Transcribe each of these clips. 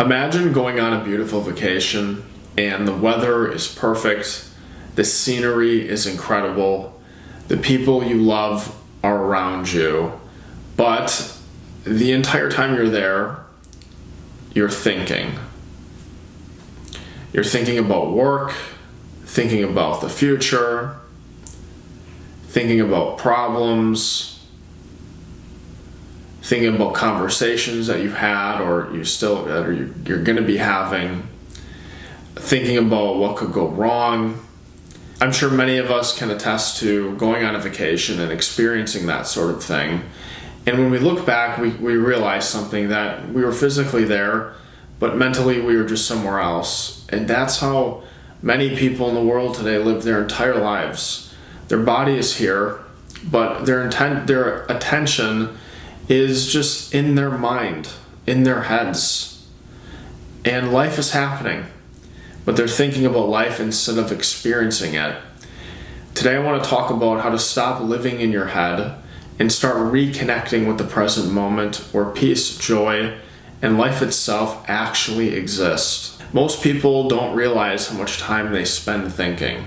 Imagine going on a beautiful vacation and the weather is perfect, the scenery is incredible, the people you love are around you, but the entire time you're there, you're thinking. You're thinking about work, thinking about the future, thinking about problems, thinking about conversations that you've had or you're going to be having, thinking about what could go wrong. I'm sure many of us can attest to going on a vacation and experiencing that sort of thing. And when we look back, we realize something, that we were physically there, but mentally we were just somewhere else. And that's how many people in the world today live their entire lives. Their body is here, but their attention is just in their mind, in their heads. And life is happening, but they're thinking about life instead of experiencing it. Today I want to talk about how to stop living in your head and start reconnecting with the present moment where peace, joy, and life itself actually exist. Most people don't realize how much time they spend thinking.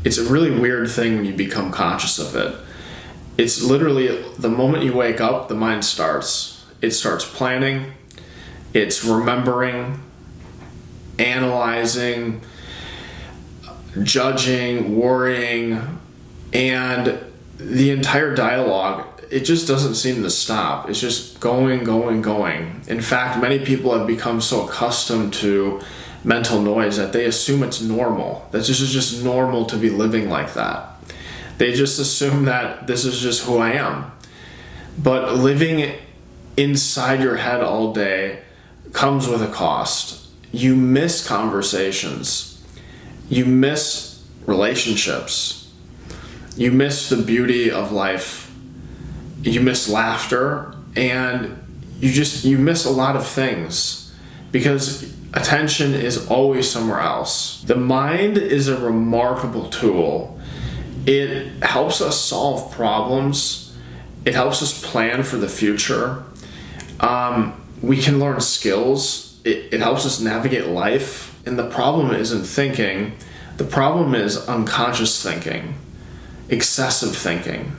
It's a really weird thing when you become conscious of it. It's literally the moment you wake up, the mind starts. It starts planning, it's remembering, analyzing, judging, worrying, and the entire dialogue, it just doesn't seem to stop. It's just going. In fact, many people have become so accustomed to mental noise that they assume it's normal. That this is just normal to be living like that. They just assume that this is just who I am. But living inside your head all day comes with a cost. You miss conversations. You miss relationships. You miss the beauty of life. You miss laughter, and you miss a lot of things because attention is always somewhere else. The mind is a remarkable tool. It helps us solve problems. It helps us plan for the future. We can learn skills. It helps us navigate life. And the problem isn't thinking. The problem is unconscious thinking, excessive thinking.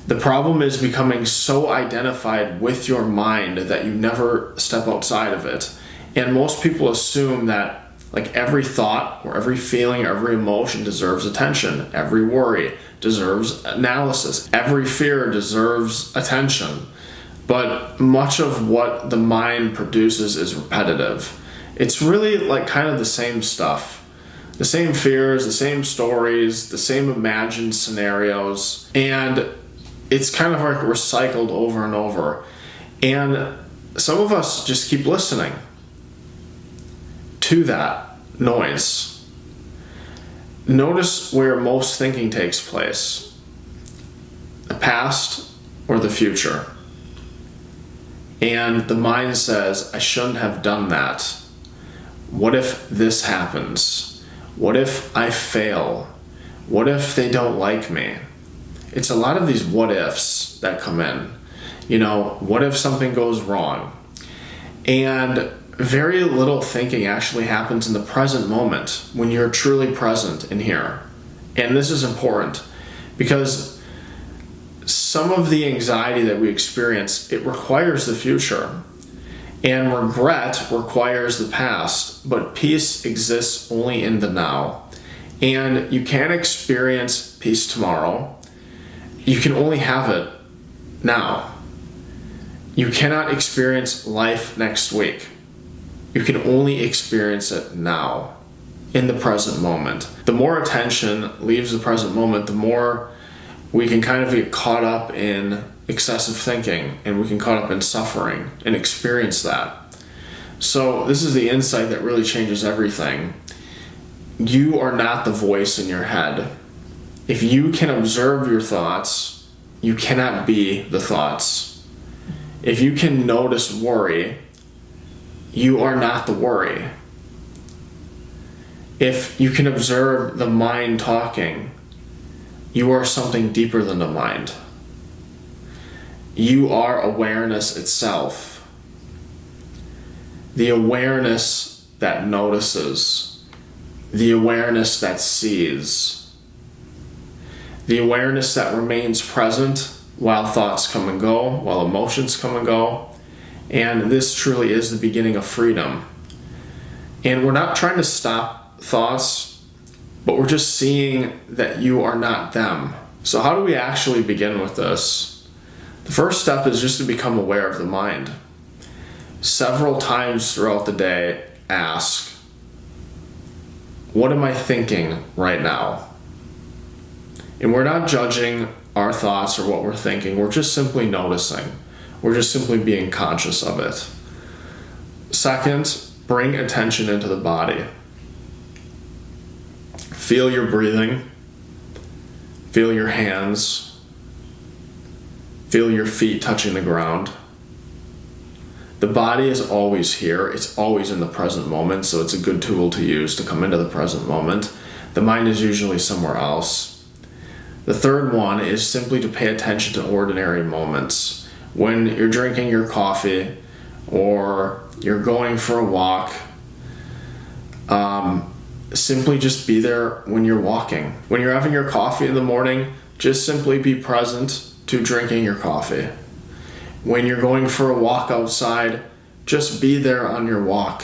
The problem is becoming so identified with your mind that you never step outside of it. And most people assume that like every thought or every feeling or every emotion deserves attention. Every worry deserves analysis. Every fear deserves attention. But much of what the mind produces is repetitive. It's really like kind of the same stuff. The same fears, the same stories, the same imagined scenarios. And it's kind of like recycled over and over. And some of us just keep listening to that noise. Notice where most thinking takes place: the past or the future. And the mind says, I shouldn't have done that. What if this happens? What if I fail? What if they don't like me? It's a lot of these what ifs that come in. What if something goes wrong? And very little thinking actually happens in the present moment when you're truly present in here. And this is important because some of the anxiety that we experience, it requires the future. And regret requires the past, but peace exists only in the now. And you can't experience peace tomorrow. You can only have it now. You cannot experience life next week. You can only experience it now, in the present moment. The more attention leaves the present moment, the more we can kind of get caught up in excessive thinking, and we can caught up in suffering and experience that. So this is the insight that really changes everything. You are not the voice in your head. If you can observe your thoughts, you cannot be the thoughts. If you can notice worry, you are not the worry. If you can observe the mind talking, you are something deeper than the mind. You are awareness itself. the awareness that notices, the awareness that sees, the awareness that remains present while thoughts come and go, while emotions come and go. And this truly is the beginning of freedom. And we're not trying to stop thoughts, but we're just seeing that you are not them. So how do we actually begin with this? The first step is just to become aware of the mind. Several times throughout the day, ask, what am I thinking right now? And we're not judging our thoughts or what we're thinking. We're just simply noticing. We're just simply being conscious of it. Second, bring attention into the body. Feel your breathing. Feel your hands. Feel your feet touching the ground. The body is always here. It's always in the present moment, so it's a good tool to use to come into the present moment. The mind is usually somewhere else. The third one is simply to pay attention to ordinary moments. When you're drinking your coffee or you're going for a walk, simply just be there when you're walking. When you're having your coffee in the morning, just simply be present to drinking your coffee. When you're going for a walk outside, just be there on your walk.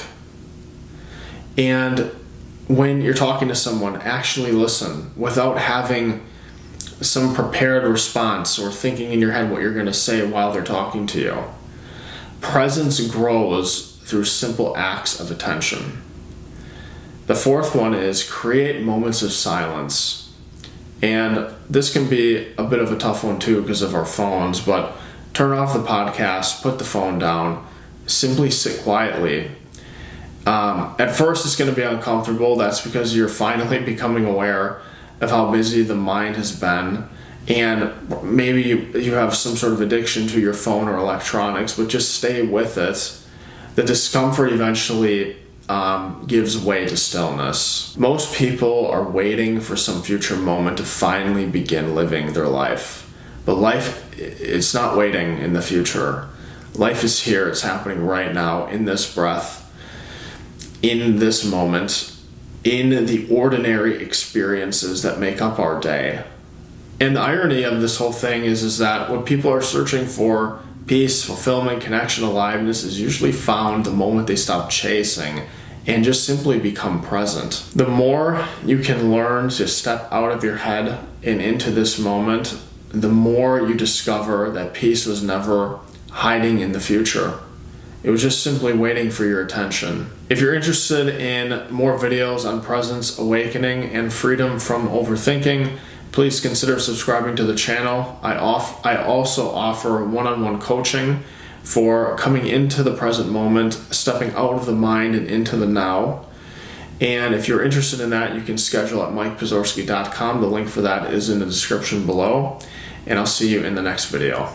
And when you're talking to someone, actually listen without having some prepared response or thinking in your head what you're going to say while they're talking to you. Presence grows through simple acts of attention. The fourth one is create moments of silence. And this can be a bit of a tough one too because of our phones, but turn off the podcast, put the phone down, simply sit quietly. At first it's going to be uncomfortable. That's because you're finally becoming aware of how busy the mind has been, and maybe you have some sort of addiction to your phone or electronics, but just stay with it. The discomfort eventually gives way to stillness. Most people are waiting for some future moment to finally begin living their life. But life, it's not waiting in the future. Life is here. It's happening right now, in this breath, in this moment, in the ordinary experiences that make up our day. And the irony of this whole thing is that when people are searching for peace, fulfillment, connection, aliveness is usually found the moment they stop chasing and just simply become present. The more you can learn to step out of your head and into this moment, the more you discover that peace was never hiding in the future. It was just simply waiting for your attention. If you're interested in more videos on presence, awakening, and freedom from overthinking, please consider subscribing to the channel. I also offer one-on-one coaching for coming into the present moment, stepping out of the mind and into the now. And if you're interested in that, you can schedule at mikepozorski.com. The link for that is in the description below. And I'll see you in the next video.